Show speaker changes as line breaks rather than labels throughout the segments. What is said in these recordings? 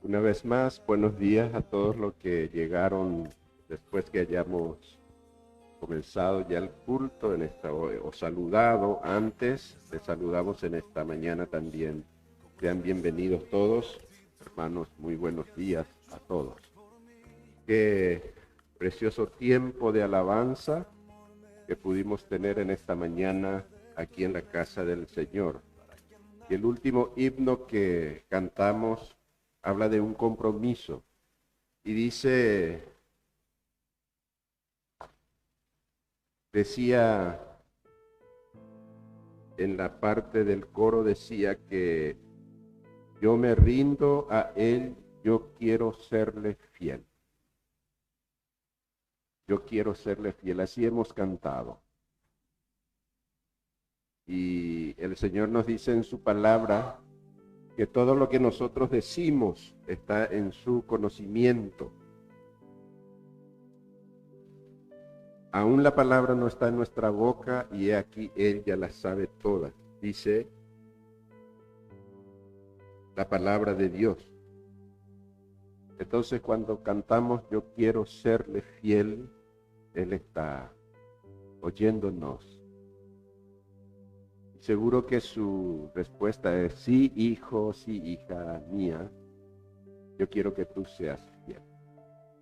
Una vez más, buenos días a todos los que llegaron después que hayamos comenzado ya el culto o saludado antes. Les saludamos en esta mañana también. Sean bienvenidos todos, hermanos, muy buenos días a todos. Qué precioso tiempo de alabanza que pudimos tener en esta mañana aquí en la casa del Señor. Y el último himno que cantamos habla de un compromiso y decía en la parte del coro, decía que yo me rindo a Él, yo quiero serle fiel. Yo quiero serle fiel, así hemos cantado. Y el Señor nos dice en su palabra que todo lo que nosotros decimos está en su conocimiento. Aún la palabra no está en nuestra boca y aquí Él ya la sabe todas, dice la palabra de Dios. Entonces cuando cantamos yo quiero serle fiel, Él está oyéndonos. Seguro que su respuesta es sí, hijo, sí, hija mía, yo quiero que tú seas fiel,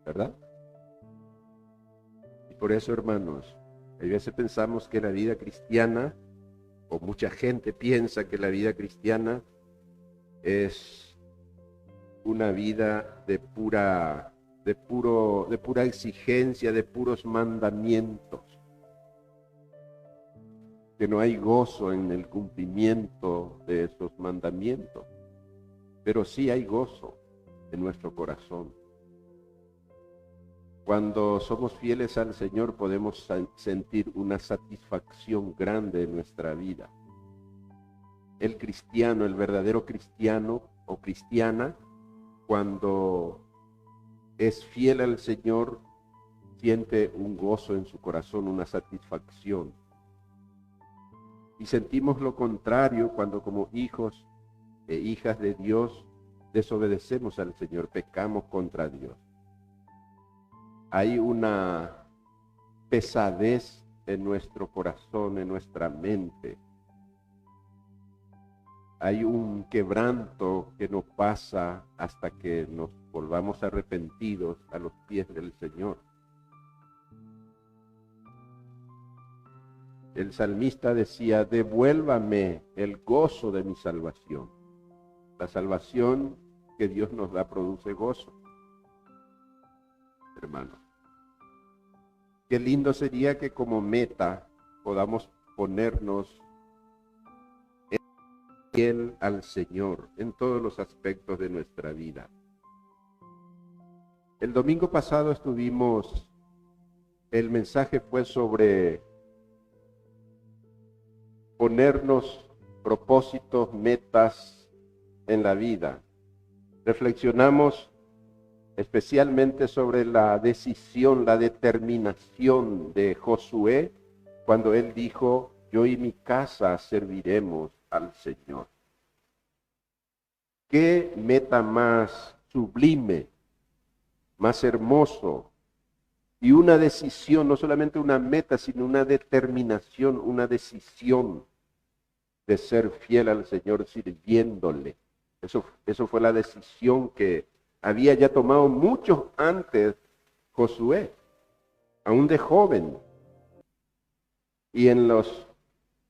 ¿verdad? Y por eso, hermanos, a veces pensamos que la vida cristiana, o mucha gente piensa que la vida cristiana es una vida de pura exigencia, de puros mandamientos, que no hay gozo en el cumplimiento de esos mandamientos, pero sí hay gozo en nuestro corazón. Cuando somos fieles al Señor podemos sentir una satisfacción grande en nuestra vida. El cristiano, el verdadero cristiano o cristiana, cuando es fiel al Señor, siente un gozo en su corazón, una satisfacción. Y sentimos lo contrario cuando como hijos e hijas de Dios desobedecemos al Señor, pecamos contra Dios. Hay una pesadez en nuestro corazón, en nuestra mente. Hay un quebranto que nos pasa hasta que nos volvamos arrepentidos a los pies del Señor. El salmista decía, devuélvame el gozo de mi salvación. La salvación que Dios nos da produce gozo. Hermanos, qué lindo sería que como meta podamos ponernos fiel al Señor en todos los aspectos de nuestra vida. El domingo pasado el mensaje fue sobre ponernos propósitos, metas en la vida. Reflexionamos especialmente sobre la decisión, la determinación de Josué cuando él dijo, yo y mi casa serviremos al Señor. ¿Qué meta más sublime, más hermoso? Y una decisión, no solamente una meta, sino una determinación, una decisión de ser fiel al Señor sirviéndole. Eso fue la decisión que había ya tomado mucho antes Josué, aún de joven. Y en los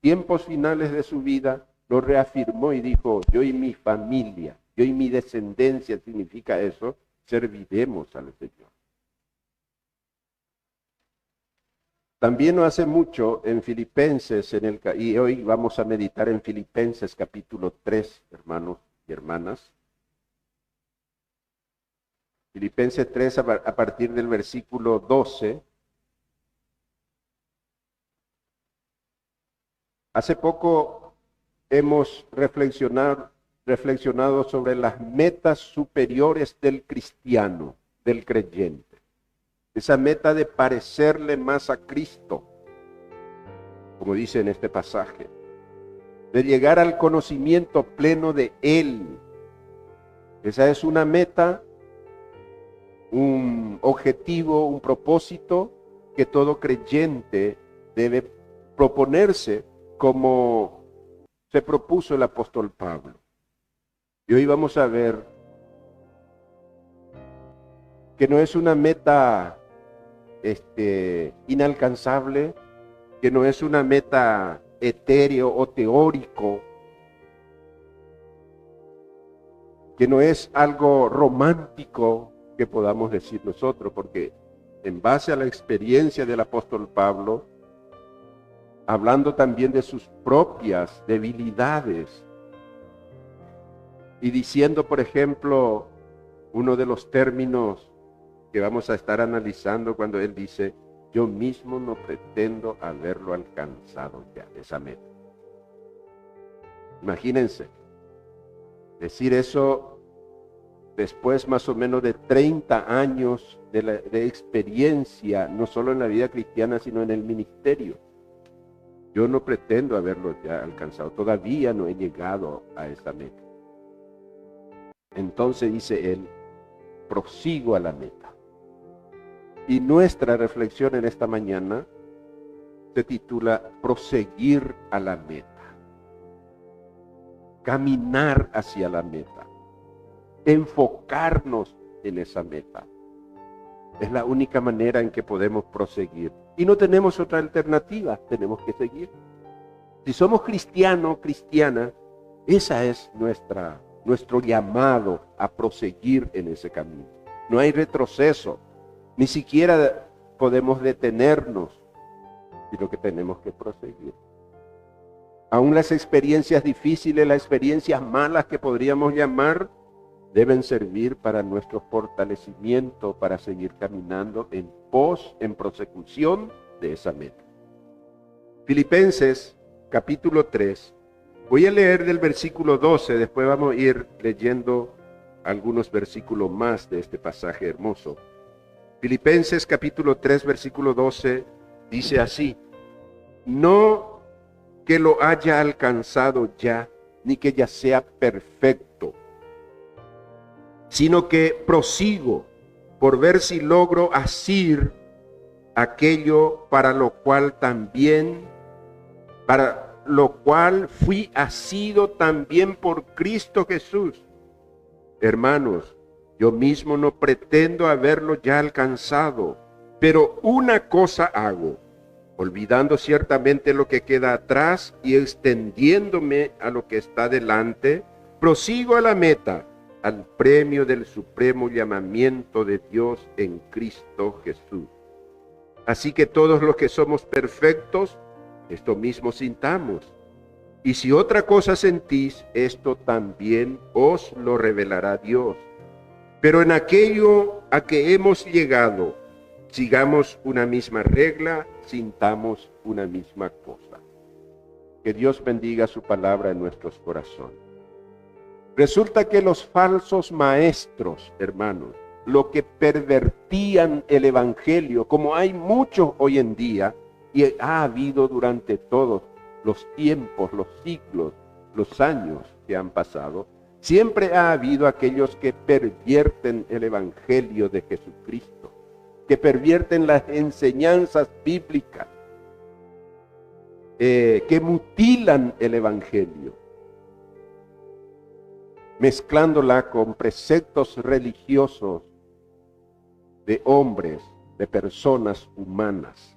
tiempos finales de su vida lo reafirmó y dijo, yo y mi familia, yo y mi descendencia, significa eso, serviremos al Señor. También no hace mucho en Filipenses, y hoy vamos a meditar en Filipenses capítulo 3, hermanos y hermanas. Filipenses 3 a partir del versículo 12. Hace poco hemos reflexionado sobre las metas superiores del cristiano, del creyente. Esa meta de parecerle más a Cristo, como dice en este pasaje, de llegar al conocimiento pleno de Él, Esa es una meta, un objetivo, un propósito que todo creyente debe proponerse, como se propuso el apóstol Pablo. Y hoy vamos a ver que no es una meta inalcanzable, que no es una meta etéreo o teórico, que no es algo romántico que podamos decir nosotros, porque en base a la experiencia del apóstol Pablo, hablando también de sus propias debilidades, y diciendo, por ejemplo, uno de los términos que vamos a estar analizando cuando él dice: yo mismo no pretendo haberlo alcanzado ya, esa meta. Imagínense, decir eso después más o menos de 30 años de experiencia, no solo en la vida cristiana, sino en el ministerio. Yo no pretendo haberlo ya alcanzado, todavía no he llegado a esa meta. Entonces dice él: prosigo a la meta. Y nuestra reflexión en esta mañana se titula proseguir a la meta. Caminar hacia la meta. Enfocarnos en esa meta. Es la única manera en que podemos proseguir. Y no tenemos otra alternativa, tenemos que seguir. Si somos cristianos, cristianas, esa es nuestro llamado a proseguir en ese camino. No hay retroceso, ni siquiera podemos detenernos, sino que tenemos que proseguir. Aún las experiencias difíciles, las experiencias malas que podríamos llamar, deben servir para nuestro fortalecimiento, para seguir caminando en prosecución de esa meta. Filipenses capítulo 3. Voy a leer del versículo 12, después vamos a ir leyendo algunos versículos más de este pasaje hermoso. Filipenses capítulo 3, versículo 12, dice así: no que lo haya alcanzado ya, ni que ya sea perfecto, sino que prosigo por ver si logro asir aquello para lo cual fui asido también por Cristo Jesús. Hermanos, yo mismo no pretendo haberlo ya alcanzado, pero una cosa hago, olvidando ciertamente lo que queda atrás y extendiéndome a lo que está delante, prosigo a la meta, al premio del supremo llamamiento de Dios en Cristo Jesús. Así que todos los que somos perfectos, esto mismo sintamos. Y si otra cosa sentís, esto también os lo revelará Dios. Pero en aquello a que hemos llegado, sigamos una misma regla, sintamos una misma cosa. Que Dios bendiga su palabra en nuestros corazones. Resulta que los falsos maestros, hermanos, lo que pervertían el evangelio, como hay muchos hoy en día, y ha habido durante todos los tiempos, los siglos, los años que han pasado, siempre ha habido aquellos que pervierten el evangelio de Jesucristo, que pervierten las enseñanzas bíblicas, que mutilan el evangelio, mezclándola con preceptos religiosos de hombres, de personas humanas.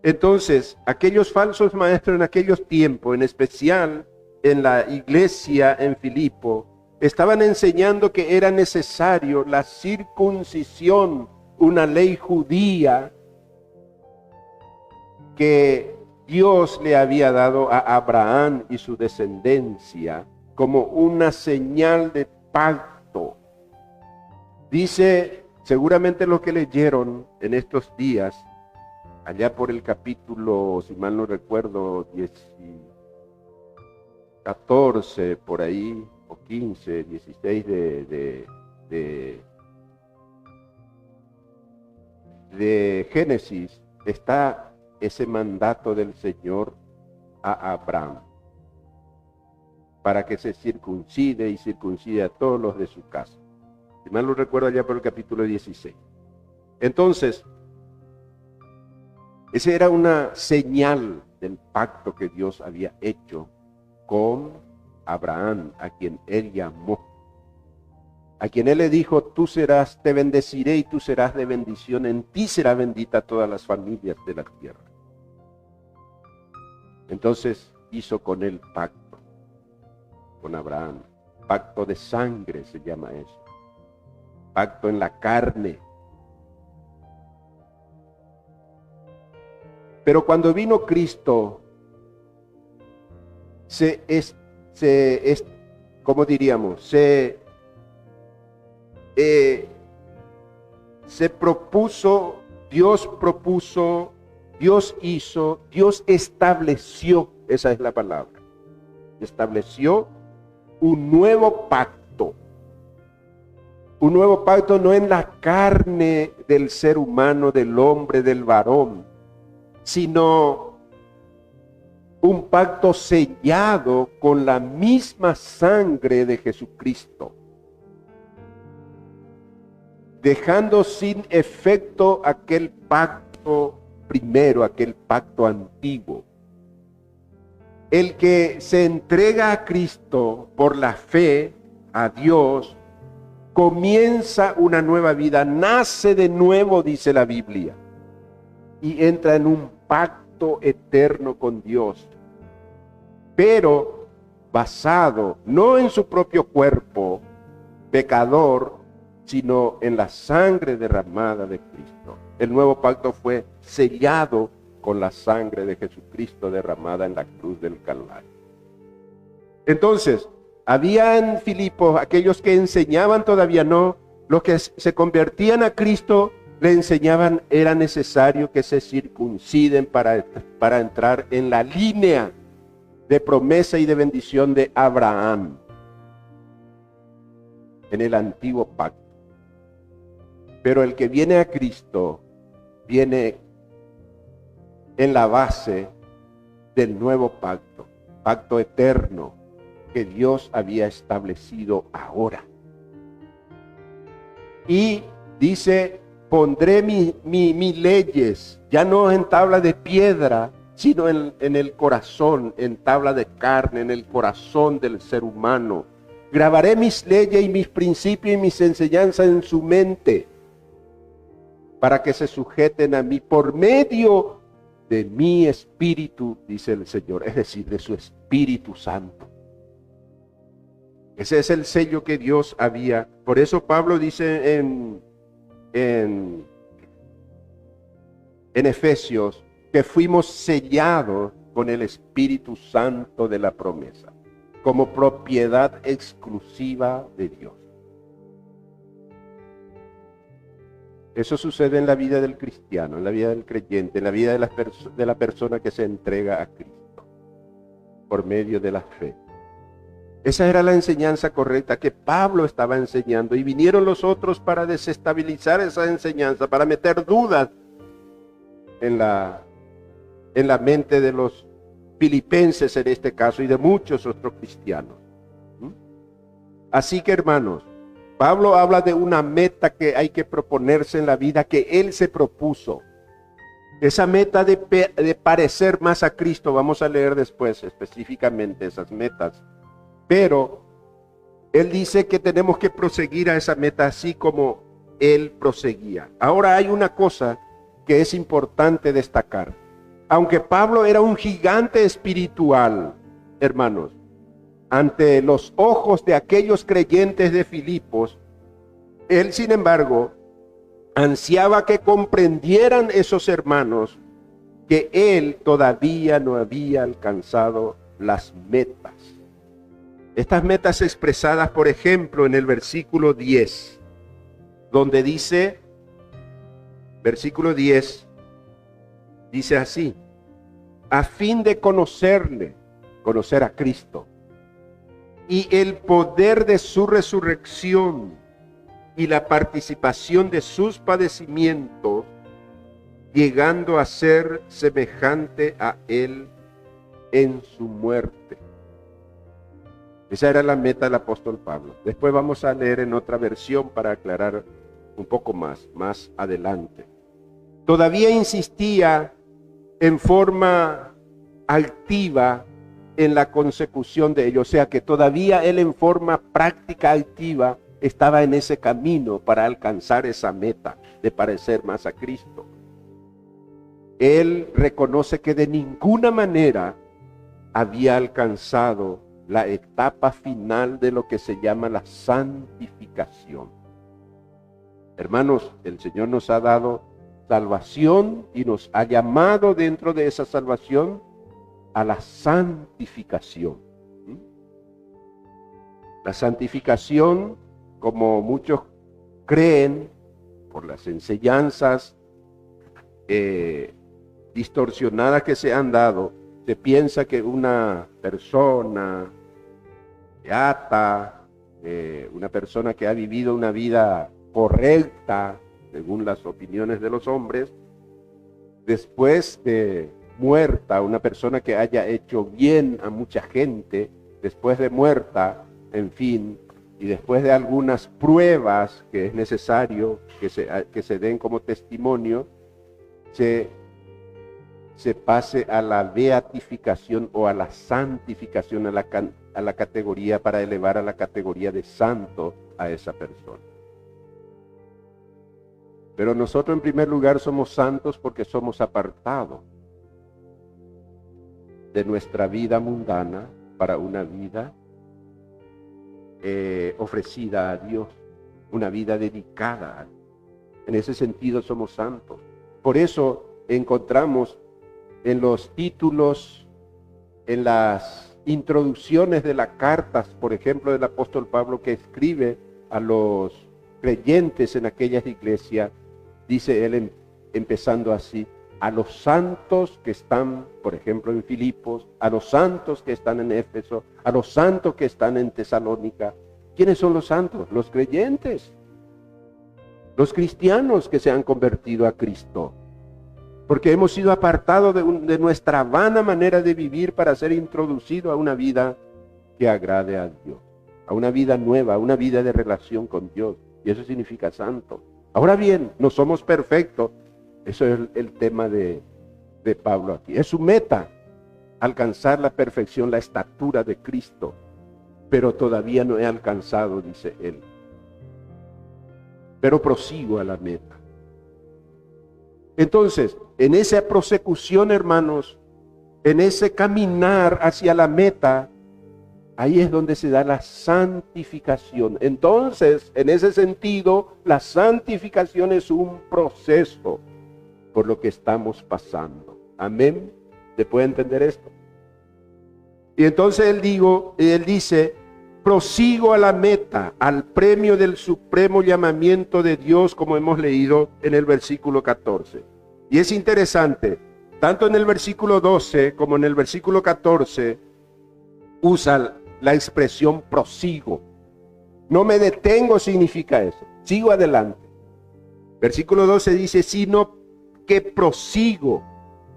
Entonces, aquellos falsos maestros en aquellos tiempos, en especial en la iglesia en Filipo, estaban enseñando que era necesario la circuncisión, una ley judía que Dios le había dado a Abraham y su descendencia como una señal de pacto. Dice, seguramente lo que leyeron en estos días, allá por el capítulo, si mal no recuerdo, 14 por ahí, o 15, 16 de Génesis, está ese mandato del Señor a Abraham, para que se circuncide y circuncide a todos los de su casa. Si mal no recuerdo, allá por el capítulo 16. Entonces, esa era una señal del pacto que Dios había hecho con Abraham, a quien él llamó. A quien él le dijo, te bendeciré y tú serás de bendición, en ti será bendita todas las familias de la tierra. Entonces hizo con él pacto, con Abraham. Pacto de sangre se llama eso. Pacto en la carne. Pero cuando vino Cristo, ¿cómo diríamos? Se propuso, Dios hizo, Dios estableció, esa es la palabra, estableció un nuevo pacto. Un nuevo pacto no en la carne del ser humano, del hombre, del varón, sino un pacto sellado con la misma sangre de Jesucristo, dejando sin efecto aquel pacto primero, aquel pacto antiguo. El que se entrega a Cristo por la fe a Dios, comienza una nueva vida, nace de nuevo, dice la Biblia, y entra en un pacto eterno con Dios, pero basado no en su propio cuerpo pecador, sino en la sangre derramada de Cristo. El nuevo pacto fue sellado con la sangre de Jesucristo derramada en la cruz del Calvario. Entonces, había en Filipos aquellos que enseñaban, todavía no, los que se convertían a Cristo, le enseñaban, era necesario que se circunciden para entrar en la línea de promesa y de bendición de Abraham en el antiguo pacto. Pero el que viene a Cristo viene en la base del nuevo pacto, pacto eterno que Dios había establecido ahora. Y dice, pondré mis leyes, ya no en tabla de piedra, sino en el corazón, en tabla de carne, en el corazón del ser humano. Grabaré mis leyes y mis principios y mis enseñanzas en su mente, para que se sujeten a mí por medio de mi Espíritu, dice el Señor, es decir, de su Espíritu Santo. Ese es el sello que Dios había. Por eso Pablo dice en Efesios que fuimos sellados con el Espíritu Santo de la promesa, como propiedad exclusiva de Dios. Eso sucede en la vida del cristiano, en la vida del creyente, en la vida de la persona que se entrega a Cristo por medio de la fe. Esa era la enseñanza correcta que Pablo estaba enseñando, y vinieron los otros para desestabilizar esa enseñanza, para meter dudas en la mente de los filipenses en este caso y de muchos otros cristianos. Así que, hermanos, Pablo habla de una meta que hay que proponerse en la vida, que él se propuso. Esa meta de parecer más a Cristo, vamos a leer después específicamente esas metas. Pero él dice que tenemos que proseguir a esa meta así como él proseguía. Ahora hay una cosa que es importante destacar. Aunque Pablo era un gigante espiritual, hermanos, ante los ojos de aquellos creyentes de Filipos, él, sin embargo, ansiaba que comprendieran esos hermanos que él todavía no había alcanzado las metas. Estas metas expresadas, por ejemplo, en el versículo 10, donde dice, versículo 10, dice así: a fin de conocerle, conocer a Cristo, y el poder de su resurrección y la participación de sus padecimientos, llegando a ser semejante a él en su muerte. Esa era la meta del apóstol Pablo. Después vamos a leer en otra versión para aclarar un poco más adelante. Todavía insistía en forma activa en la consecución de ello, o sea que todavía él en forma práctica activa estaba en ese camino para alcanzar esa meta de parecer más a Cristo. Él reconoce que de ninguna manera había alcanzado la etapa final de lo que se llama la santificación. Hermanos, el Señor nos ha dado salvación y nos ha llamado dentro de esa salvación a la santificación. La santificación, como muchos creen por las enseñanzas distorsionadas que se han dado, se piensa que una persona beata, una persona que ha vivido una vida correcta, según las opiniones de los hombres, después de muerta, una persona que haya hecho bien a mucha gente, después de muerta, en fin, y después de algunas pruebas que es necesario que se den como testimonio, se pase a la beatificación o a la santificación, a la categoría, para elevar a la categoría de santo a esa persona. Pero nosotros en primer lugar somos santos porque somos apartados de nuestra vida mundana para una vida ofrecida a Dios, una vida dedicada a Dios. En ese sentido somos santos. Por eso encontramos en los títulos, en las introducciones de las cartas, por ejemplo, del apóstol Pablo, que escribe a los creyentes en aquellas iglesias, dice él empezando así: a los santos que están, por ejemplo, en Filipos, a los santos que están en Éfeso, a los santos que están en Tesalónica. ¿Quiénes son los santos? Los creyentes, los cristianos que se han convertido a Cristo, porque hemos sido apartados de nuestra vana manera de vivir para ser introducidos a una vida que agrade a Dios, a una vida nueva, a una vida de relación con Dios, y eso significa santo. Ahora bien, no somos perfectos. Eso es el tema de Pablo aquí. Es su meta, alcanzar la perfección, la estatura de Cristo. Pero todavía no he alcanzado, dice él. Pero prosigo a la meta. Entonces, en esa prosecución, hermanos, en ese caminar hacia la meta, ahí es donde se da la santificación. Entonces, en ese sentido, la santificación es un proceso por lo que estamos pasando. Amén. ¿Se puede entender esto? Y entonces él dice, prosigo a la meta, al premio del supremo llamamiento de Dios, como hemos leído en el versículo 14. Y es interesante, tanto en el versículo 12 como en el versículo 14, usa la expresión prosigo. No me detengo significa eso, sigo adelante. Versículo 12 dice, sino que prosigo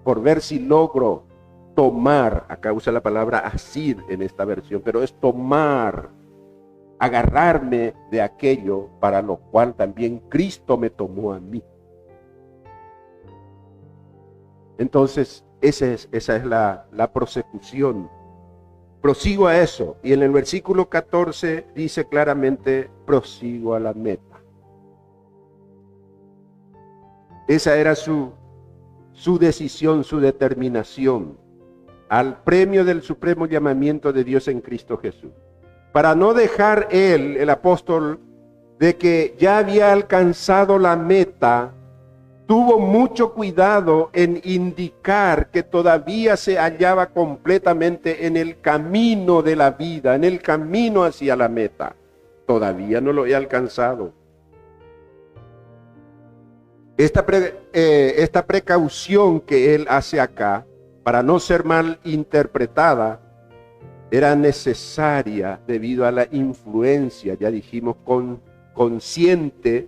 por ver si logro tomar, acá usa la palabra asir en esta versión, pero es tomar, agarrarme de aquello para lo cual también Cristo me tomó a mí. Entonces, esa es la prosecución. Prosigo a eso. Y en el versículo 14 dice claramente, prosigo a la meta. Esa era su decisión, su determinación, al premio del supremo llamamiento de Dios en Cristo Jesús. Para no dejar él, el apóstol, de que ya había alcanzado la meta, tuvo mucho cuidado en indicar que todavía se hallaba completamente en el camino de la vida, en el camino hacia la meta. Todavía no lo he alcanzado. Esta precaución que él hace acá, para no ser mal interpretada, era necesaria debido a la influencia, ya dijimos, consciente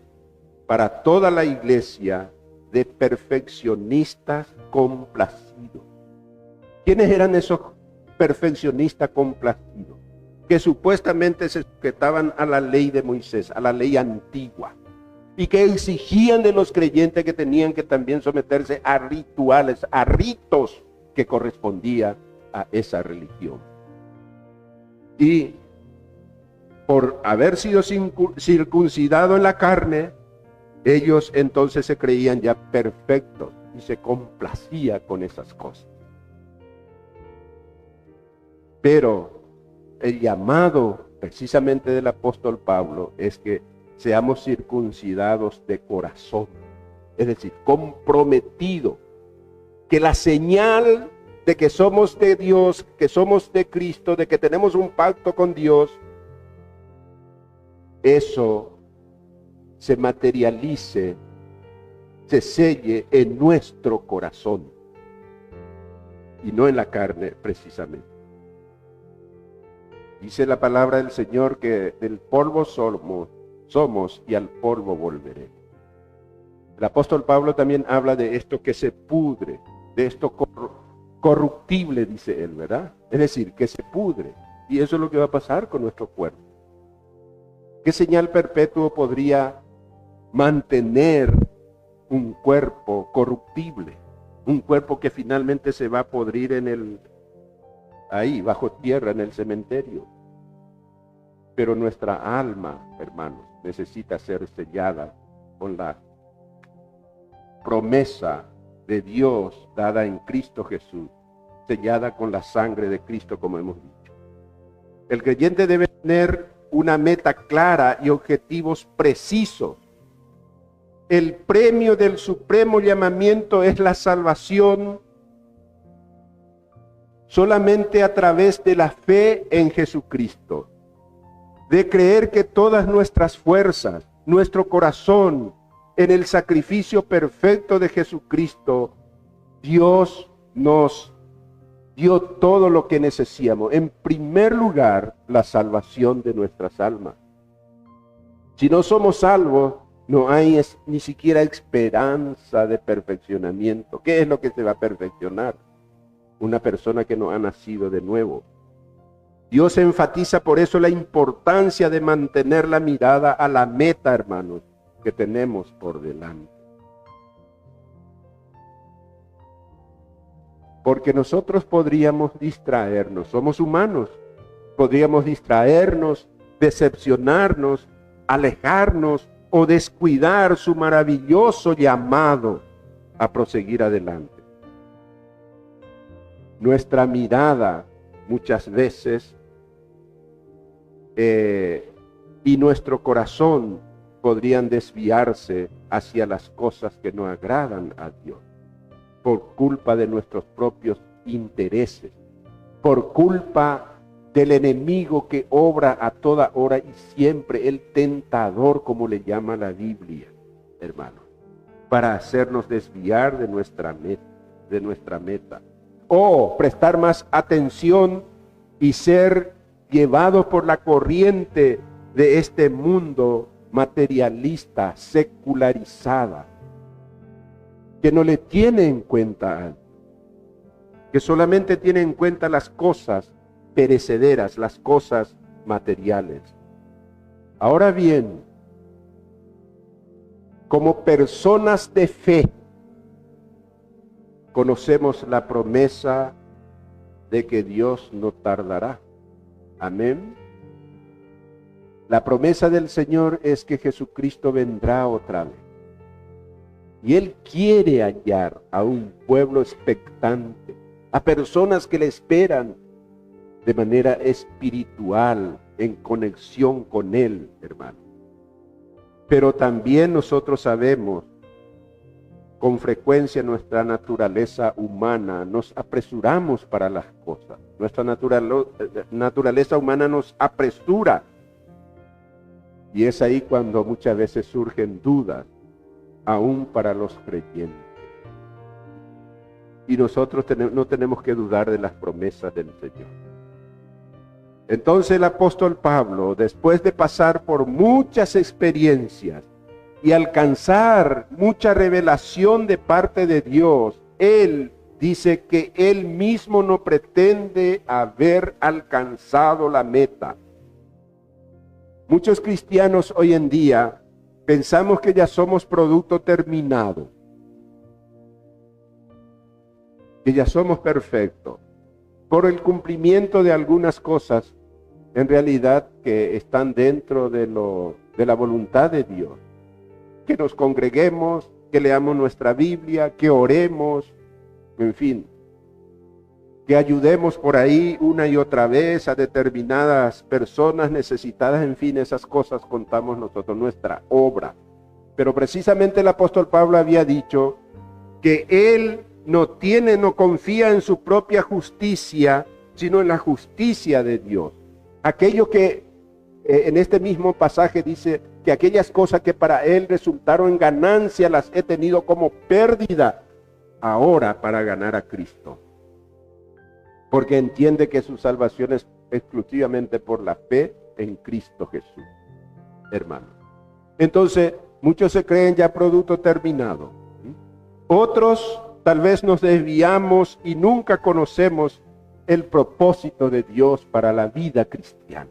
para toda la iglesia de perfeccionistas complacidos. ¿Quiénes eran esos perfeccionistas complacidos? que supuestamente se sujetaban a la ley de Moisés, a la ley antigua, y que exigían de los creyentes que tenían que también someterse a rituales, a ritos que correspondían a esa religión. Y por haber sido circuncidado en la carne, ellos entonces se creían ya perfectos y se complacía con esas cosas. Pero el llamado precisamente del apóstol Pablo es que seamos circuncidados de corazón, es decir, comprometido, que la señal de que somos de Dios, que somos de Cristo, de que tenemos un pacto con Dios, eso se materialice, se selle en nuestro corazón y no en la carne precisamente. Dice la palabra del Señor que del polvo somos y al polvo volveremos. El apóstol Pablo también habla de esto que se pudre, de esto corruptible, dice él, ¿verdad? Es decir, que se pudre. Y eso es lo que va a pasar con nuestro cuerpo. ¿Qué señal perpetuo podría mantener un cuerpo corruptible? Un cuerpo que finalmente se va a podrir ahí, bajo tierra, en el cementerio. Pero nuestra alma, hermanos, necesita ser sellada con la promesa de Dios dada en Cristo Jesús, sellada con la sangre de Cristo, como hemos dicho. El creyente debe tener una meta clara y objetivos precisos. El premio del supremo llamamiento es la salvación solamente a través de la fe en Jesucristo, de creer que todas nuestras fuerzas, nuestro corazón, en el sacrificio perfecto de Jesucristo, Dios nos dio todo lo que necesitamos. En primer lugar, la salvación de nuestras almas. Si no somos salvos, no hay ni siquiera esperanza de perfeccionamiento. ¿Qué es lo que se va a perfeccionar? Una persona que no ha nacido de nuevo. Dios enfatiza por eso la importancia de mantener la mirada a la meta, hermanos, que tenemos por delante. Porque nosotros podríamos distraernos, somos humanos, podríamos distraernos, decepcionarnos, alejarnos o descuidar su maravilloso llamado a proseguir adelante. Nuestra mirada muchas veces y nuestro corazón podrían desviarse hacia las cosas que no agradan a Dios, por culpa de nuestros propios intereses, por culpa del enemigo que obra a toda hora y siempre, el tentador, como le llama la Biblia, hermanos, para hacernos desviar de nuestra meta, o prestar más atención y ser llevados por la corriente de este mundo materialista, secularizada, que no le tiene en cuenta a Dios, que solamente tiene en cuenta las cosas perecederas, las cosas materiales. Ahora bien, como personas de fe, conocemos la promesa de que Dios no tardará. Amén. La promesa del Señor es que Jesucristo vendrá otra vez. Y Él quiere hallar a un pueblo expectante, a personas que le esperan de manera espiritual, en conexión con Él, hermano. Pero también nosotros sabemos, con frecuencia nuestra naturaleza humana, nos apresuramos para las cosas. Nuestra naturaleza humana nos apresura. Y es ahí cuando muchas veces surgen dudas, aún para los creyentes. Y nosotros no tenemos que dudar de las promesas del Señor. Entonces el apóstol Pablo, después de pasar por muchas experiencias y alcanzar mucha revelación de parte de Dios, él dice que él mismo no pretende haber alcanzado la meta. Muchos cristianos hoy en día pensamos que ya somos producto terminado, que ya somos perfectos, por el cumplimiento de algunas cosas, en realidad que están dentro de la voluntad de Dios. Que nos congreguemos, que leamos nuestra Biblia, que oremos, en fin, que ayudemos por ahí una y otra vez a determinadas personas necesitadas, en fin, esas cosas contamos nosotros, nuestra obra. Pero precisamente el apóstol Pablo había dicho que él no confía en su propia justicia, sino en la justicia de Dios. Aquello que en este mismo pasaje dice que aquellas cosas que para él resultaron en ganancia las he tenido como pérdida ahora para ganar a Cristo. Porque entiende que su salvación es exclusivamente por la fe en Cristo Jesús, hermano. Entonces, muchos se creen ya producto terminado. Otros tal vez nos desviamos y nunca conocemos el propósito de Dios para la vida cristiana.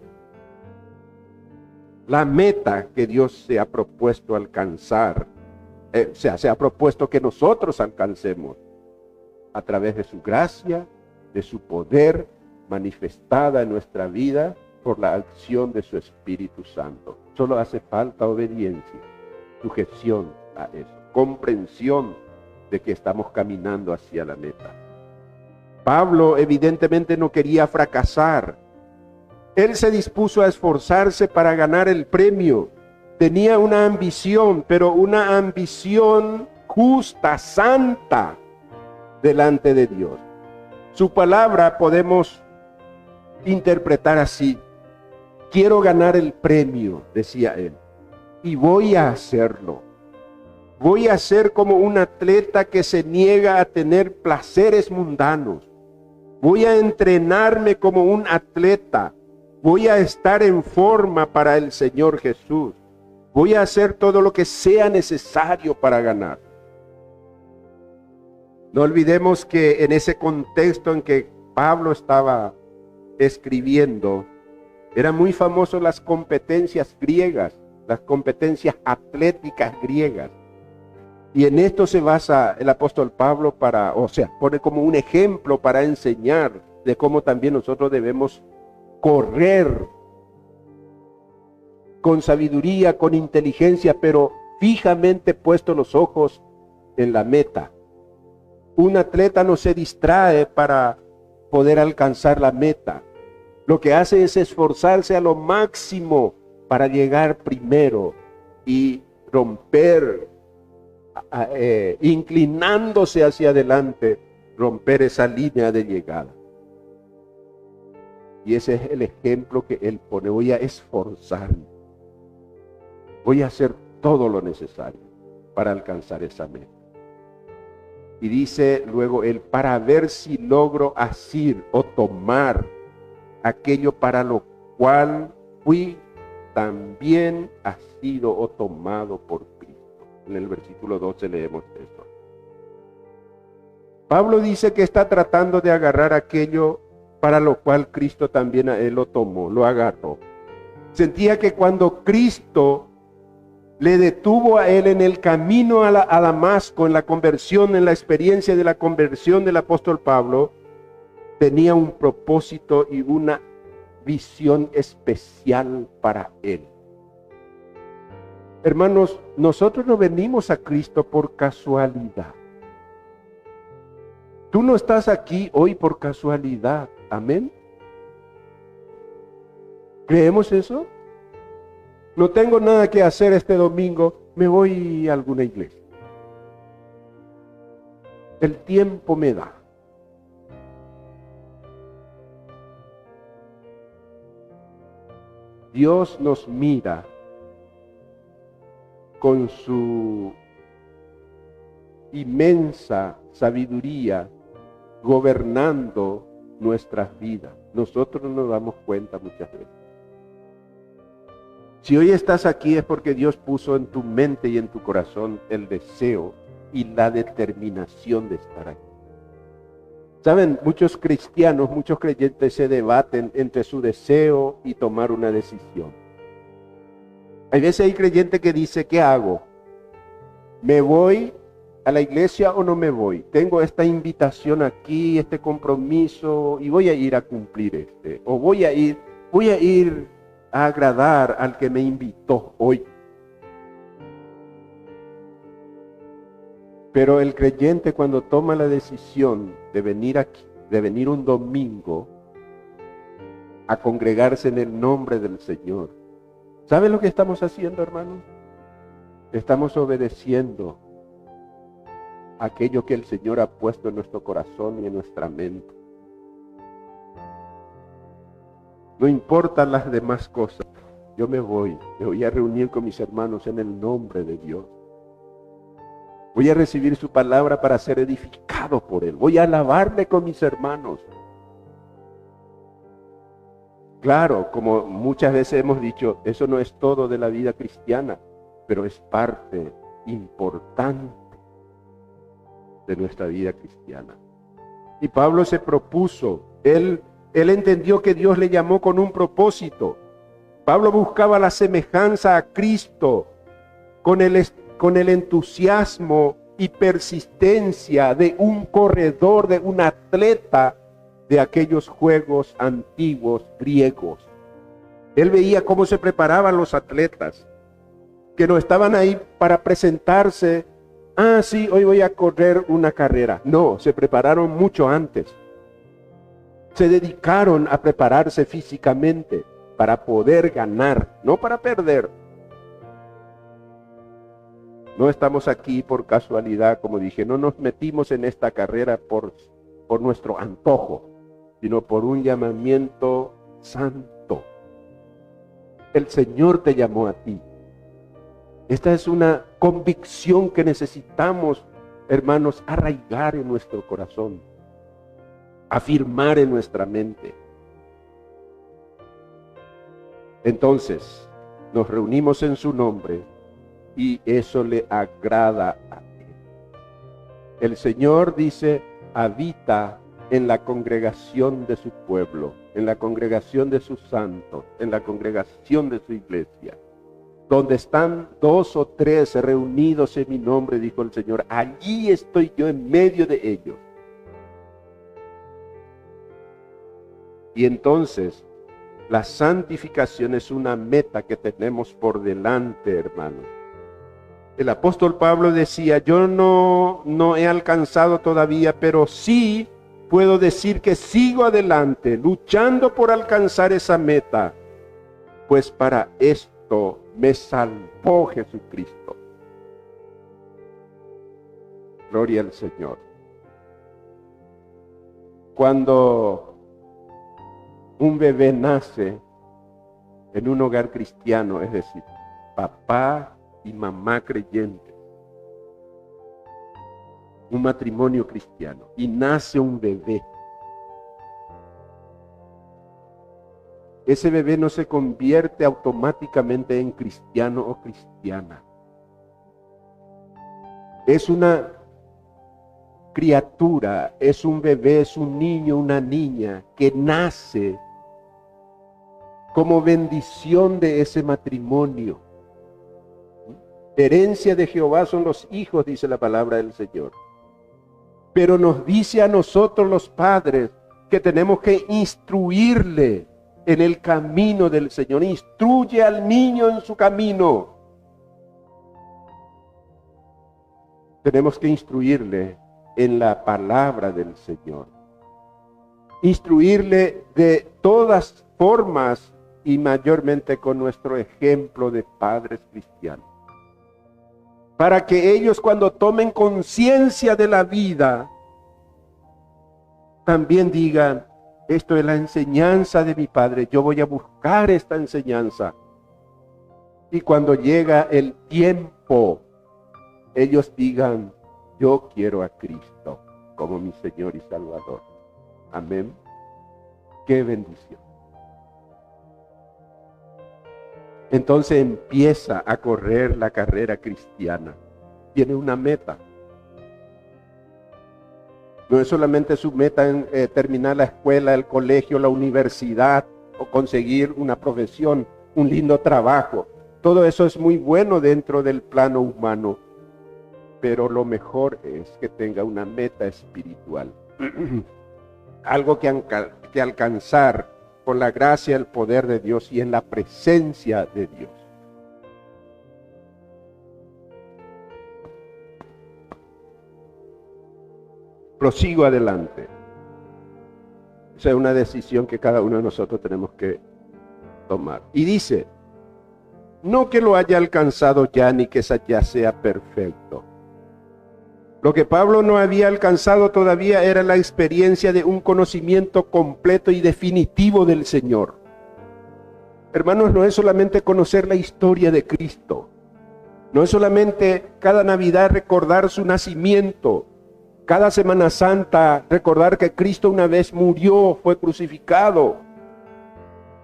La meta que Dios se ha propuesto alcanzar, se ha propuesto que nosotros alcancemos a través de su gracia, de su poder manifestada en nuestra vida por la acción de su Espíritu Santo. Solo hace falta obediencia, sujeción a eso, comprensión de que estamos caminando hacia la meta. Pablo evidentemente no quería fracasar. Él se dispuso a esforzarse para ganar el premio. Tenía una ambición, pero una ambición justa, santa, delante de Dios. Su palabra podemos interpretar así: quiero ganar el premio, decía él, y voy a hacerlo. Voy a ser como un atleta que se niega a tener placeres mundanos. Voy a entrenarme como un atleta. Voy a estar en forma para el Señor Jesús. Voy a hacer todo lo que sea necesario para ganar. No olvidemos que en ese contexto en que Pablo estaba escribiendo, eran muy famosas las competencias griegas, las competencias atléticas griegas. Y en esto se basa el apóstol Pablo pone como un ejemplo para enseñar de cómo también nosotros debemos correr con sabiduría, con inteligencia, pero fijamente puestos los ojos en la meta. Un atleta no se distrae para poder alcanzar la meta. Lo que hace es esforzarse a lo máximo para llegar primero y romper, inclinándose hacia adelante, romper esa línea de llegada. Y ese es el ejemplo que él pone. Voy a esforzarme. Voy a hacer todo lo necesario para alcanzar esa meta. Y dice luego él, para ver si logro asir o tomar aquello para lo cual fui también asido o tomado por Cristo. En el versículo 12 leemos esto. Pablo dice que está tratando de agarrar aquello para lo cual Cristo también a él lo tomó, lo agarró. Sentía que cuando Cristo le detuvo a él en el camino a Damasco, en la conversión, en la experiencia de la conversión del apóstol Pablo, tenía un propósito y una visión especial para él. Hermanos, nosotros no venimos a Cristo por casualidad. Tú no estás aquí hoy por casualidad. Amén. ¿Creemos eso? No tengo nada que hacer este domingo, me voy a alguna iglesia. El tiempo me da. Dios nos mira con su inmensa sabiduría gobernando nuestras vidas. Nosotros no nos damos cuenta muchas veces. Si hoy estás aquí es porque Dios puso en tu mente y en tu corazón el deseo y la determinación de estar aquí. Saben, muchos cristianos, muchos creyentes se debaten entre su deseo y tomar una decisión. Hay veces hay creyente que dice, ¿qué hago? ¿Me voy a la iglesia o no me voy? Tengo esta invitación aquí, este compromiso, y voy a ir a cumplir o voy a ir a agradar al que me invitó hoy. Pero el creyente, cuando toma la decisión de venir aquí, de venir un domingo a congregarse en el nombre del Señor, ¿sabe lo que estamos haciendo, hermanos? Estamos obedeciendo aquello que el Señor ha puesto en nuestro corazón y en nuestra mente. No importan las demás cosas. Yo me voy a reunir con mis hermanos en el nombre de Dios. Voy a recibir su palabra para ser edificado por Él. Voy a alabarle con mis hermanos. Claro, como muchas veces hemos dicho, eso no es todo de la vida cristiana, pero es parte importante de nuestra vida cristiana. Y Pablo se propuso, él entendió que Dios le llamó con un propósito. Pablo buscaba la semejanza a Cristo con el entusiasmo y persistencia de un corredor, de un atleta de aquellos juegos antiguos griegos. Él veía cómo se preparaban los atletas, que no estaban ahí para presentarse. Sí, hoy voy a correr una carrera. No, se prepararon mucho antes. Se dedicaron a prepararse físicamente para poder ganar, no para perder. No estamos aquí por casualidad, como dije, no nos metimos en esta carrera por nuestro antojo, sino por un llamamiento santo. El Señor te llamó a ti. Esta es una convicción que necesitamos, hermanos, arraigar en nuestro corazón, afirmar en nuestra mente. Entonces, nos reunimos en su nombre y eso le agrada a Él. El Señor dice, habita en la congregación de su pueblo, en la congregación de sus santos, en la congregación de su iglesia. Donde están 2 o 3 reunidos en mi nombre, dijo el Señor, allí estoy yo en medio de ellos. Y entonces, la santificación es una meta que tenemos por delante, hermanos. El apóstol Pablo decía, yo no he alcanzado todavía, pero sí puedo decir que sigo adelante, luchando por alcanzar esa meta, pues para esto me salvó Jesucristo. Gloria al Señor. Cuando un bebé nace en un hogar cristiano, es decir, papá y mamá creyentes, un matrimonio cristiano, y nace un bebé, ese bebé no se convierte automáticamente en cristiano o cristiana. Es una criatura, es un bebé, es un niño, una niña que nace como bendición de ese matrimonio. Herencia de Jehová son los hijos, dice la palabra del Señor. Pero nos dice a nosotros los padres que tenemos que instruirle en el camino del Señor. Instruye al niño en su camino. Tenemos que instruirle en la palabra del Señor. Instruirle de todas formas y mayormente con nuestro ejemplo de padres cristianos. Para que ellos, cuando tomen conciencia de la vida, también digan, esto es la enseñanza de mi Padre, yo voy a buscar esta enseñanza. Y cuando llega el tiempo, ellos digan, yo quiero a Cristo como mi Señor y Salvador. Amén. Qué bendición. Entonces empieza a correr la carrera cristiana. Tiene una meta. No es solamente su meta en terminar la escuela, el colegio, la universidad o conseguir una profesión, un lindo trabajo. Todo eso es muy bueno dentro del plano humano, pero lo mejor es que tenga una meta espiritual. Algo que alcanzar con la gracia, el poder de Dios y en la presencia de Dios. Prosigo adelante. Esa es una decisión que cada uno de nosotros tenemos que tomar. Y dice, no que lo haya alcanzado ya, ni que ya sea perfecto. Lo que Pablo no había alcanzado todavía era la experiencia de un conocimiento completo y definitivo del Señor. Hermanos, no es solamente conocer la historia de Cristo. No es solamente cada Navidad recordar su nacimiento. Cada Semana Santa recordar que Cristo una vez murió, fue crucificado,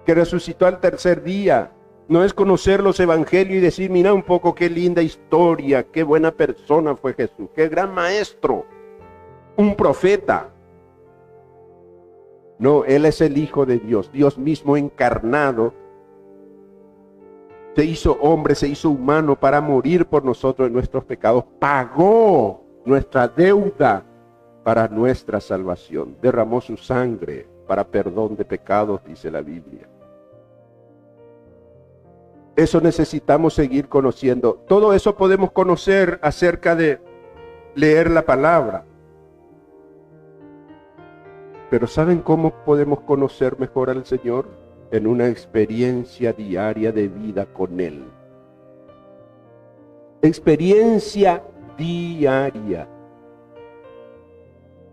que resucitó al tercer día. No es conocer los evangelios y decir, mira un poco qué linda historia, qué buena persona fue Jesús, qué gran maestro, un profeta. No, Él es el Hijo de Dios, Dios mismo encarnado. Se hizo hombre, se hizo humano para morir por nosotros en nuestros pecados. Pagó nuestra deuda para nuestra salvación. Derramó su sangre para perdón de pecados, dice la Biblia. Eso necesitamos seguir conociendo. Todo eso podemos conocer acerca de leer la palabra. Pero ¿saben cómo podemos conocer mejor al Señor? En una experiencia diaria de vida con Él. Experiencia diaria.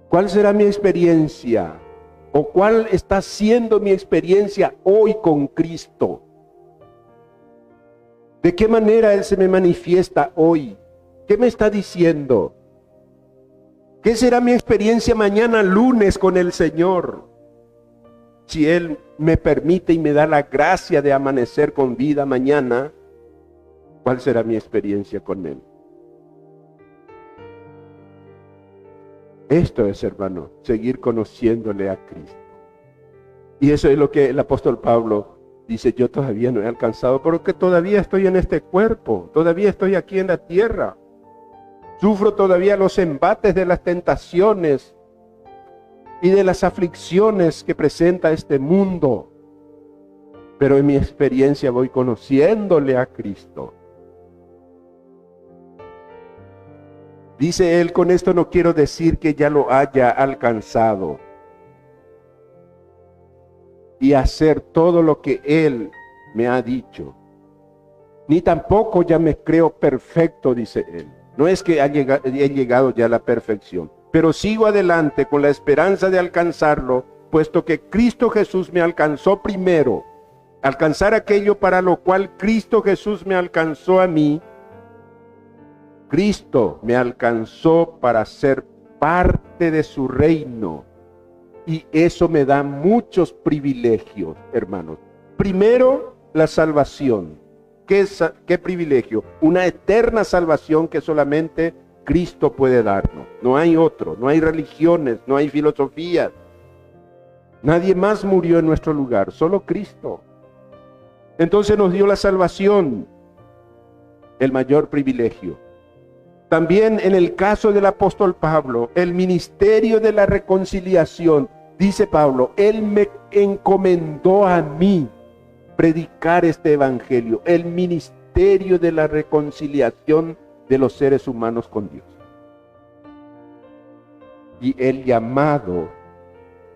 ¿Cuál será mi experiencia? ¿O cuál está siendo mi experiencia hoy con Cristo? ¿De qué manera Él se me manifiesta hoy? ¿Qué me está diciendo? ¿Qué será mi experiencia mañana lunes con el Señor? Si Él me permite y me da la gracia de amanecer con vida mañana, ¿cuál será mi experiencia con Él? Esto es, hermano, seguir conociéndole a Cristo. Y eso es lo que el apóstol Pablo dice, yo todavía no he alcanzado, porque todavía estoy en este cuerpo, todavía estoy aquí en la tierra. Sufro todavía los embates de las tentaciones y de las aflicciones que presenta este mundo. Pero en mi experiencia voy conociéndole a Cristo. Dice él, con esto no quiero decir que ya lo haya alcanzado y hacer todo lo que Él me ha dicho. Ni tampoco ya me creo perfecto, dice Él. No es que he llegado ya a la perfección, pero sigo adelante con la esperanza de alcanzarlo, puesto que Cristo Jesús me alcanzó primero. Alcanzar aquello para lo cual Cristo Jesús me alcanzó a mí. Cristo me alcanzó para ser parte de su reino. Y eso me da muchos privilegios, hermanos. Primero, la salvación. ¿Qué privilegio? Una eterna salvación que solamente Cristo puede darnos. No hay otro, no hay religiones, no hay filosofías. Nadie más murió en nuestro lugar, solo Cristo. Entonces nos dio la salvación, el mayor privilegio. También en el caso del apóstol Pablo, el ministerio de la reconciliación, dice Pablo, Él me encomendó a mí predicar este evangelio, el ministerio de la reconciliación de los seres humanos con Dios. Y el llamado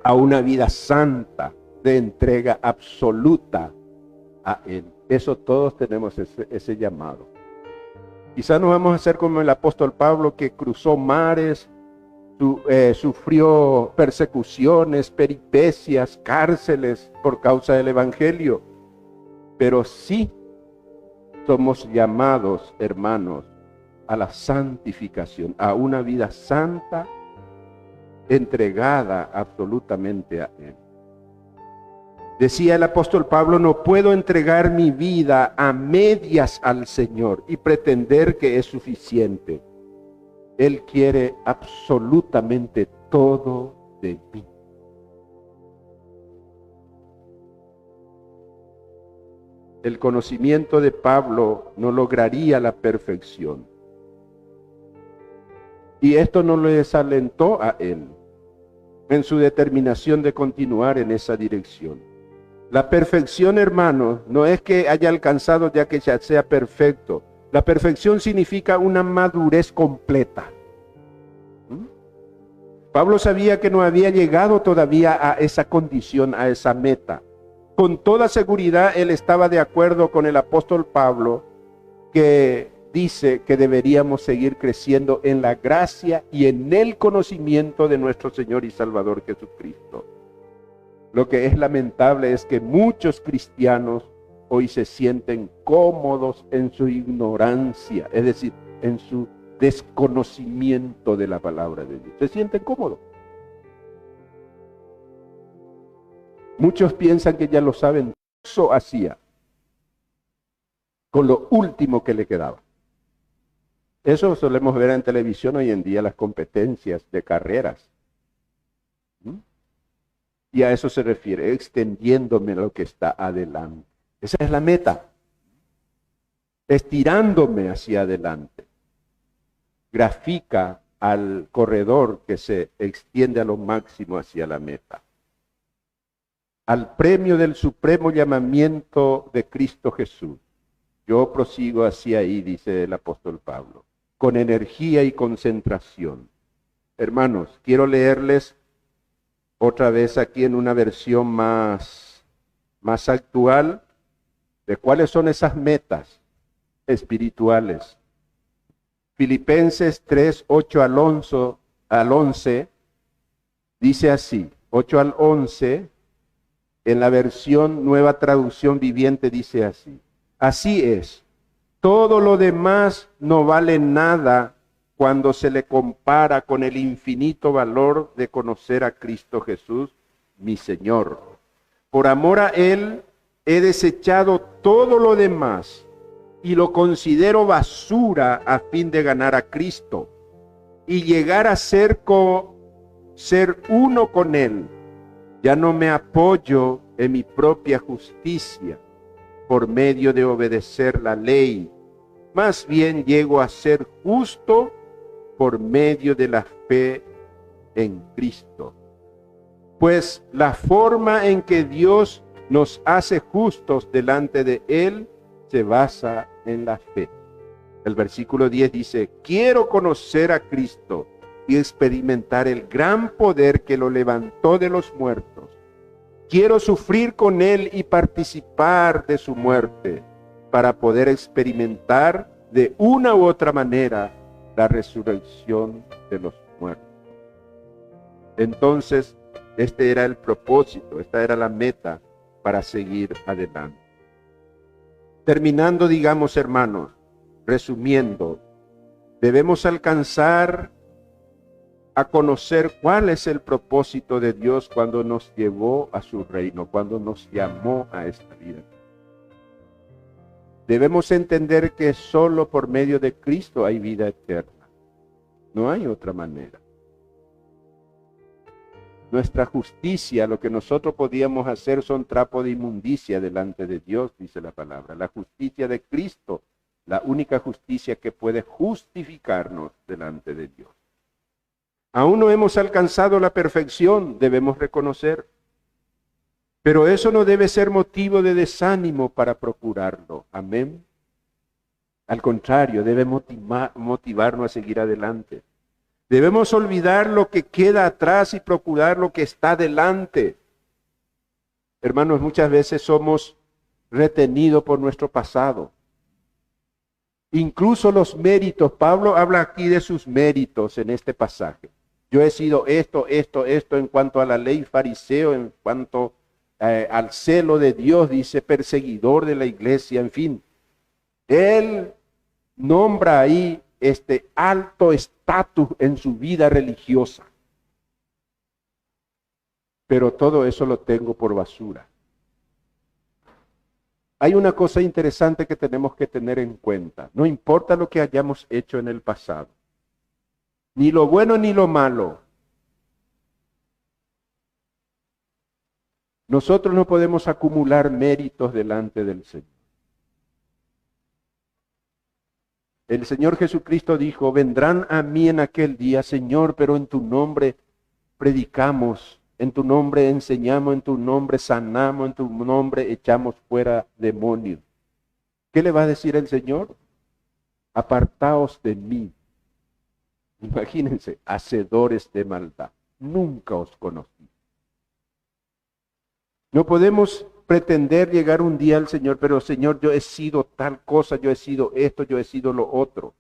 a una vida santa, de entrega absoluta a Él. Eso todos tenemos ese llamado. Quizás no vamos a ser como el apóstol Pablo, que cruzó mares, sufrió persecuciones, peripecias, cárceles por causa del evangelio. Pero sí somos llamados, hermanos, a la santificación, a una vida santa, entregada absolutamente a Él. Decía el apóstol Pablo, no puedo entregar mi vida a medias al Señor y pretender que es suficiente. Él quiere absolutamente todo de mí. el conocimiento de Pablo no lograría la perfección. Y esto no le desalentó a él en su determinación de continuar en esa dirección. La perfección, hermanos, no es que haya alcanzado ya que ya sea perfecto. La perfección significa una madurez completa. Pablo sabía que no había llegado todavía a esa condición, a esa meta. Con toda seguridad él estaba de acuerdo con el apóstol Pablo, que dice que deberíamos seguir creciendo en la gracia y en el conocimiento de nuestro Señor y Salvador Jesucristo. Lo que es lamentable es que muchos cristianos hoy se sienten cómodos en su ignorancia, es decir, en su desconocimiento de la palabra de Dios. Se sienten cómodos. Muchos piensan que ya lo saben. Eso hacía con lo último que le quedaba. Eso solemos ver en televisión hoy en día, las competencias de carreras. Y a eso se refiere, extendiéndome lo que está adelante. Esa es la meta. Estirándome hacia adelante. Grafica al corredor que se extiende a lo máximo hacia la meta. Al premio del supremo llamamiento de Cristo Jesús. Yo prosigo hacia ahí, dice el apóstol Pablo, con energía y concentración. Hermanos, quiero leerles otra vez aquí en una versión más actual de cuáles son esas metas espirituales. Filipenses 3, 8 al 11, dice así, 8 al 11, en la versión Nueva Traducción Viviente dice así. Así es, todo lo demás no vale nada cuando se le compara con el infinito valor de conocer a Cristo Jesús, mi Señor. Por amor a Él, he desechado todo lo demás y lo considero basura a fin de ganar a Cristo y llegar a ser uno con Él. Ya no me apoyo en mi propia justicia por medio de obedecer la ley. Más bien llego a ser justo por medio de la fe en Cristo. Pues la forma en que Dios nos hace justos delante de Él se basa en la fe. El versículo 10 dice, quiero conocer a Cristo y experimentar el gran poder que lo levantó de los muertos. Quiero sufrir con Él y participar de su muerte para poder experimentar de una u otra manera la resurrección de los muertos. Entonces, este era el propósito, esta era la meta para seguir adelante. Terminando, digamos, hermanos, resumiendo, debemos alcanzar a conocer cuál es el propósito de Dios cuando nos llevó a su reino, cuando nos llamó a esta vida. Debemos entender que solo por medio de Cristo hay vida eterna. No hay otra manera. Nuestra justicia, lo que nosotros podíamos hacer son trapo de inmundicia delante de Dios, dice la palabra. La justicia de Cristo, la única justicia que puede justificarnos delante de Dios. Aún no hemos alcanzado la perfección, debemos reconocer. Pero eso no debe ser motivo de desánimo para procurarlo. Amén. Al contrario, debe motivarnos a seguir adelante. Debemos olvidar lo que queda atrás y procurar lo que está delante. Hermanos, muchas veces somos retenidos por nuestro pasado. Incluso los méritos. Pablo habla aquí de sus méritos en este pasaje. Yo he sido esto en cuanto a la ley fariseo, en cuanto al celo de Dios, dice perseguidor de la iglesia, en fin. Él nombra ahí este alto estatus en su vida religiosa. Pero todo eso lo tengo por basura. Hay una cosa interesante que tenemos que tener en cuenta. No importa lo que hayamos hecho en el pasado. Ni lo bueno ni lo malo. Nosotros no podemos acumular méritos delante del Señor. El Señor Jesucristo dijo, vendrán a mí en aquel día, Señor, pero en tu nombre predicamos, en tu nombre enseñamos, en tu nombre sanamos, en tu nombre echamos fuera demonios. ¿Qué le va a decir el Señor? Apartaos de mí. Imagínense, hacedores de maldad. Nunca os conocí. No podemos pretender llegar un día al Señor, pero Señor, yo he sido tal cosa, yo he sido esto, yo he sido lo otro.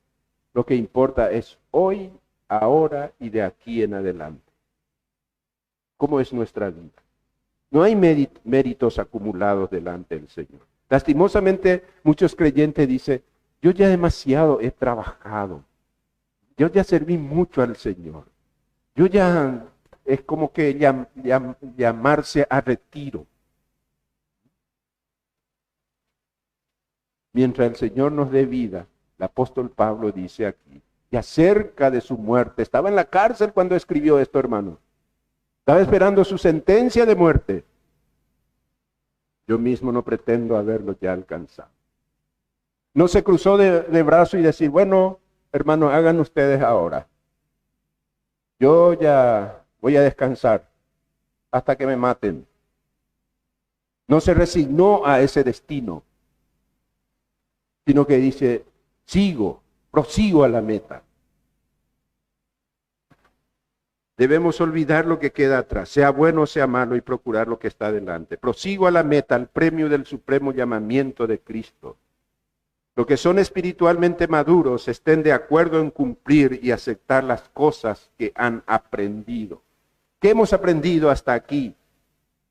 Lo que importa es hoy, ahora y de aquí en adelante. ¿Cómo es nuestra vida? No hay méritos acumulados delante del Señor. Lastimosamente, muchos creyentes dicen, yo ya demasiado he trabajado. Yo ya serví mucho al Señor. Yo ya, es como que llamarse a retiro. Mientras el Señor nos dé vida, el apóstol Pablo dice aquí, y acerca de su muerte, estaba en la cárcel cuando escribió esto, hermano. Estaba esperando su sentencia de muerte. Yo mismo no pretendo haberlo ya alcanzado. No se cruzó de brazo y decir, bueno, hermano, hagan ustedes ahora. Yo ya voy a descansar hasta que me maten. No se resignó a ese destino, sino que dice, prosigo a la meta. Debemos olvidar lo que queda atrás, sea bueno o sea malo, y procurar lo que está delante. Prosigo a la meta, al premio del supremo llamamiento de Cristo. Los que son espiritualmente maduros estén de acuerdo en cumplir y aceptar las cosas que han aprendido. ¿Qué hemos aprendido hasta aquí?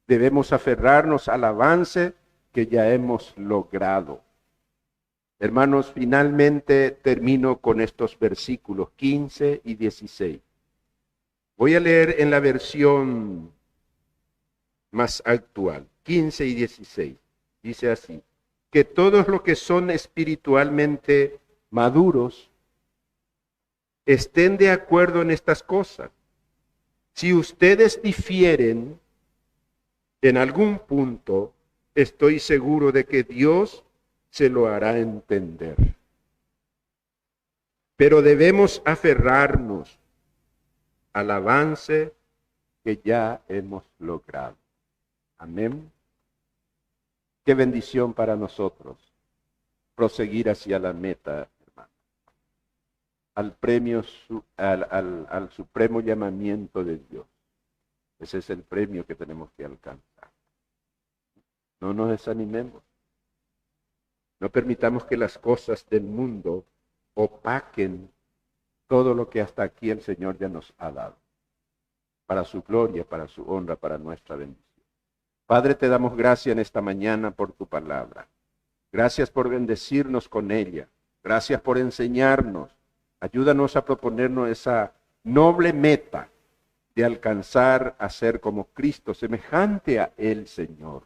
Debemos aferrarnos al avance que ya hemos logrado. Hermanos, finalmente termino con estos versículos 15 y 16. Voy a leer en la versión más actual, 15 y 16. Dice así, que todos los que son espiritualmente maduros estén de acuerdo en estas cosas. Si ustedes difieren en algún punto, estoy seguro de que Dios se lo hará entender. Pero debemos aferrarnos al avance que ya hemos logrado. Amén. Qué bendición para nosotros proseguir hacia la meta, hermano. Al premio, al supremo llamamiento de Dios. Ese es el premio que tenemos que alcanzar. No nos desanimemos. No permitamos que las cosas del mundo opaquen todo lo que hasta aquí el Señor ya nos ha dado. Para su gloria, para su honra, para nuestra bendición. Padre, te damos gracias en esta mañana por tu palabra. Gracias por bendecirnos con ella. Gracias por enseñarnos. Ayúdanos a proponernos esa noble meta de alcanzar a ser como Cristo, semejante a Él, Señor.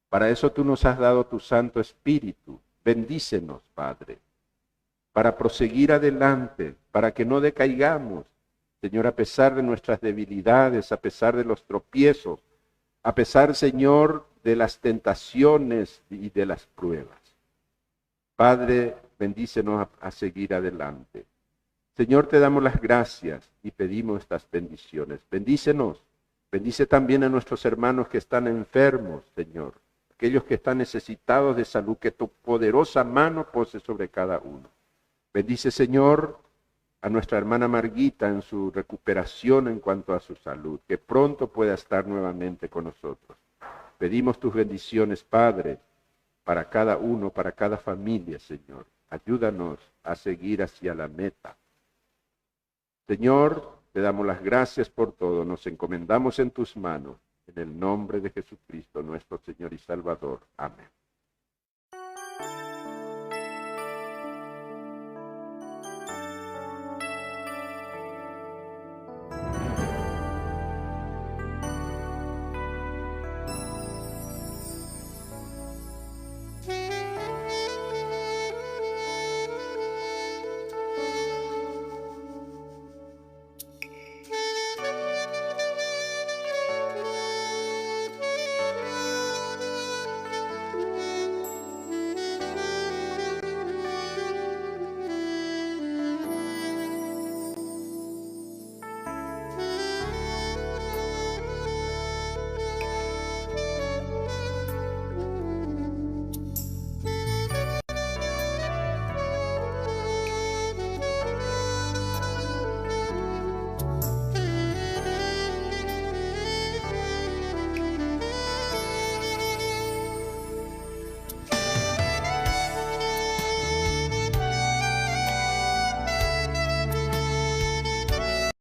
Para eso tú nos has dado tu Santo Espíritu. Bendícenos, Padre, para proseguir adelante, para que no decaigamos, Señor, a pesar de nuestras debilidades, a pesar de los tropiezos, a pesar, Señor, de las tentaciones y de las pruebas. Padre, bendícenos a seguir adelante. Señor, te damos las gracias y pedimos estas bendiciones. Bendícenos. Bendice también a nuestros hermanos que están enfermos, Señor. Aquellos que están necesitados de salud, que tu poderosa mano pose sobre cada uno. Bendice, Señor, a nuestra hermana Marguita en su recuperación en cuanto a su salud, que pronto pueda estar nuevamente con nosotros. Pedimos tus bendiciones, Padre, para cada uno, para cada familia, Señor. Ayúdanos a seguir hacia la meta. Señor, te damos las gracias por todo. Nos encomendamos en tus manos. En el nombre de Jesucristo, nuestro Señor y Salvador. Amén.